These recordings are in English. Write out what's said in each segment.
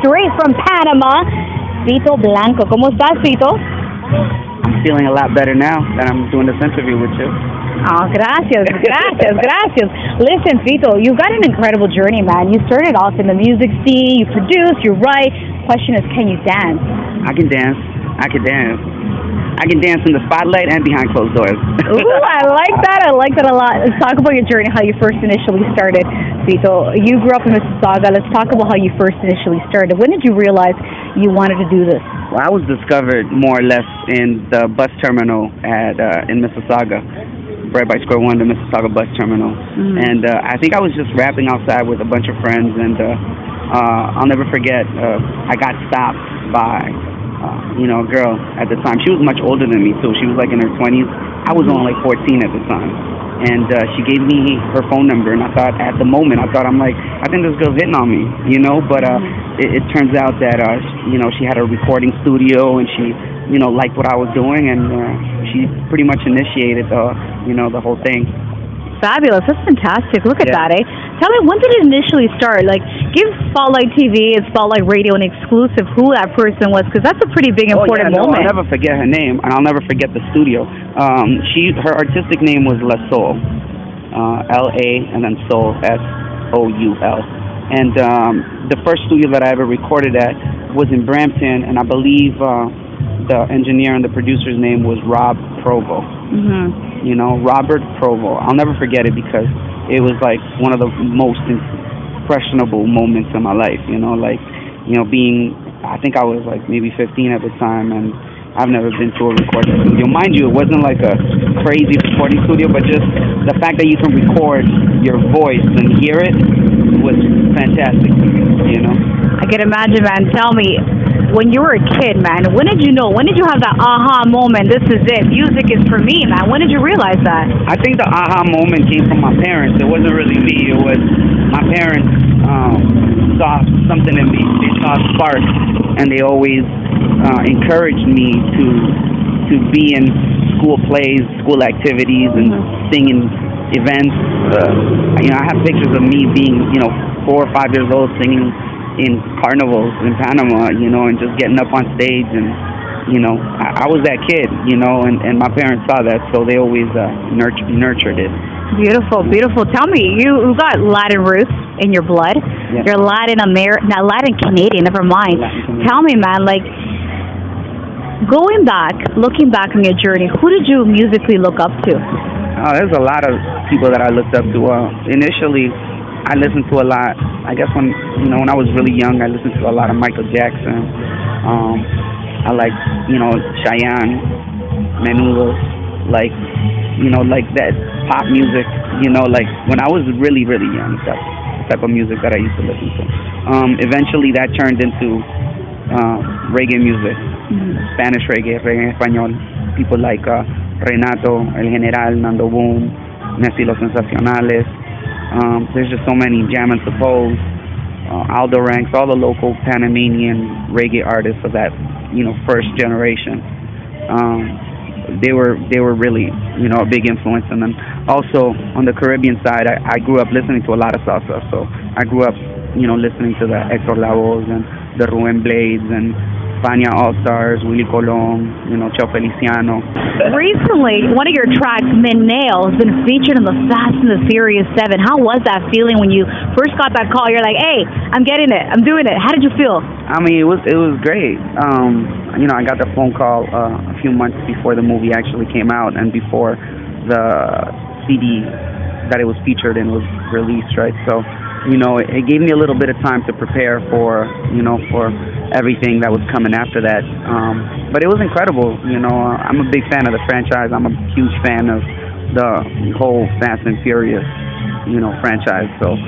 Straight from Panama, Fito Blanko. ¿Cómo estás, Fito? I'm feeling a lot better now that I'm doing this interview with you. Oh, gracias, gracias, gracias. Listen, Fito, you've got an incredible journey, man. You started off in the music scene, you produce, you write. Question is, can you dance? I can dance. I can dance. I can dance in the spotlight and behind closed doors. Ooh, I like that. I like that a lot. Let's talk about your journey, how you first initially started, Fito. You grew up in Mississauga. Let's talk about how you first initially started. When did you realize you wanted to do this? Well, I was discovered more or less in the bus terminal in Mississauga, right by Square One, the Mississauga bus terminal. And I think I was just rapping outside with a bunch of friends, and I'll never forget, I got stopped by a girl at the time. She was much older than me, too. She was like in her 20s. I was only like 14 at the time. And she gave me her phone number, and I thought, at the moment, I think this girl's hitting on me, But it turns out that, she had a recording studio, and she, liked what I was doing, and she pretty much initiated, the whole thing. Fabulous. That's fantastic. Look at that, eh? Tell me, when did it initially start? Like, give Spotlight TV and Spotlight Radio an exclusive who that person was, because that's a pretty big, important moment. I'll never forget her name, and I'll never forget the studio. Her artistic name was La Soul, L-A, and then Soul, S-O-U-L. And the first studio that I ever recorded at was in Brampton, and I believe the engineer and the producer's name was Rob Provo. Robert Provo. I'll never forget it because it was like one of the most impressionable moments in my life. I think I was like maybe 15 at the time, and I've never been to a recording studio. Mind you, it wasn't like a crazy recording studio, but just the fact that you can record your voice and hear it was fantastic. I can imagine, man. Tell me, when you were a kid, man, when did you know? When did you have that aha moment? This is it. Music is for me, man. When did you realize that? I think the aha moment came from my parents. It wasn't really me. It was my parents saw something in me. They saw a spark, and they always encouraged me to be in school plays, school activities, and singing events. I have pictures of me being, 4 or 5 years old singing in carnivals in Panama, and just getting up on stage, and I was that kid, and my parents saw that, so they always nurtured it. Beautiful, beautiful. Tell me, you got Latin roots in your blood. Yeah. You're Latin Canadian. Never mind. Tell me, man, like, looking back on your journey, who did you musically look up to? There's a lot of people that I looked up to. Initially, I listened to a lot. I guess when I was really young, I listened to a lot of Michael Jackson. I like Cheyenne, Menudo, like that pop music. Like when I was really really young, that's the type of music that I used to listen to. Eventually, that turned into reggae music, Spanish reggae en español. People like Renato, El General, Nando Boom, Messi Los Sensacionales. There's just so many, Jam and Suppose, Aldo Ranks, all the local Panamanian reggae artists of that, first generation. They were really, a big influence. And then also on the Caribbean side, I grew up listening to a lot of salsa. So I grew up, listening to the Hector Lavoes and the Ruben Blades and Fania All-Stars, Willie Colon, Cheo Feliciano. Recently, one of your tracks, Meneo, has been featured in the Fast and the Furious 7. How was that feeling when you first got that call? You're like, hey, I'm getting it. I'm doing it. How did you feel? I mean, it was great. I got the phone call a few months before the movie actually came out and before the CD that it was featured in was released, right? So, it gave me a little bit of time to prepare for everything that was coming after that. But it was incredible. I'm a big fan of the franchise. I'm a huge fan of the whole Fast and Furious, franchise. So,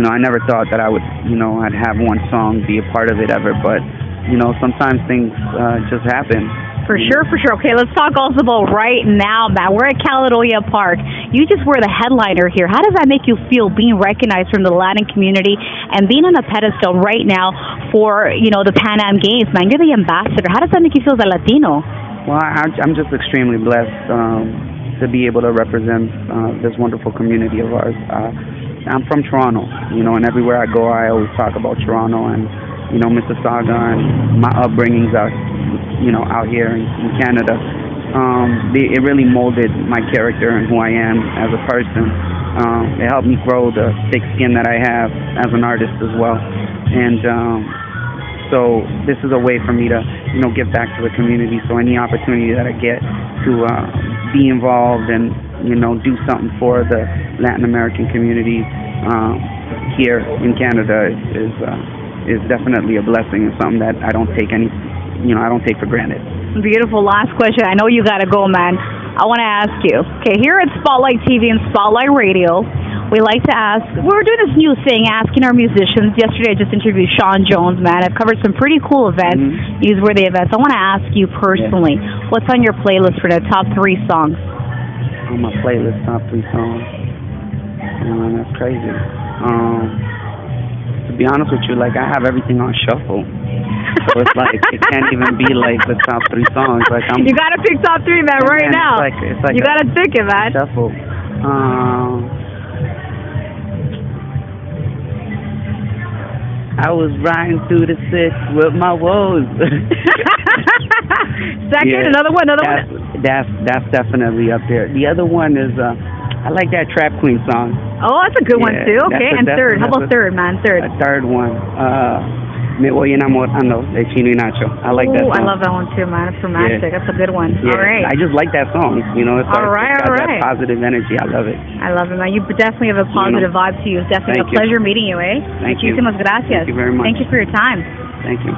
I never thought that I would, I'd have one song be a part of it ever. But, sometimes things just happen. For sure. Okay, let's talk also about right now, man. We're at Caledonia Park. You just were the headliner here. How does that make you feel being recognized from the Latin community and being on a pedestal right now for, the Pan Am Games, man? You're the ambassador. How does that make you feel as a Latino? Well, I'm just extremely blessed to be able to represent this wonderful community of ours. I'm from Toronto, and everywhere I go, I always talk about Toronto and, Mississauga and my upbringings out here in Canada. It really molded my character and who I am as a person. It helped me grow the thick skin that I have as an artist as well. And so this is a way for me to, give back to the community. So any opportunity that I get to be involved and, do something for the Latin American community here in Canada is definitely a blessing and something that I don't take for granted. Beautiful. Last question. I know you got to go, man. I want to ask you. Okay, here at Spotlight TV and Spotlight Radio, we like to ask. We're doing this new thing, asking our musicians. Yesterday, I just interviewed Sean Jones. Man, I've covered some pretty cool events, newsworthy events. I want to ask you personally, what's on your playlist for the top 3 songs? On my playlist, top 3 songs. That's crazy. To be honest with you, I have everything on shuffle. So it's it can't even be the top 3 songs. You gotta pick top 3, man, right now. It's you gotta pick it, man. Shuffle. I was riding through the 6 with my woes. Second, another one. That's definitely up there. The other one is I like that Trap Queen song. Oh, that's a good one too. Okay, and third. How about third, man? Third. A third one. Me voy enamorando de Chino y Nacho. I like that song. I love that one too, man. It's romantic. That's a good one. Yeah. All right. I just like that song. It's all right. that positive energy. I love it. I love it, man. You definitely have a positive vibe to you. It's definitely a pleasure meeting you, eh? Thank you. Muchísimas gracias. Thank you very much. Thank you for your time. Thank you.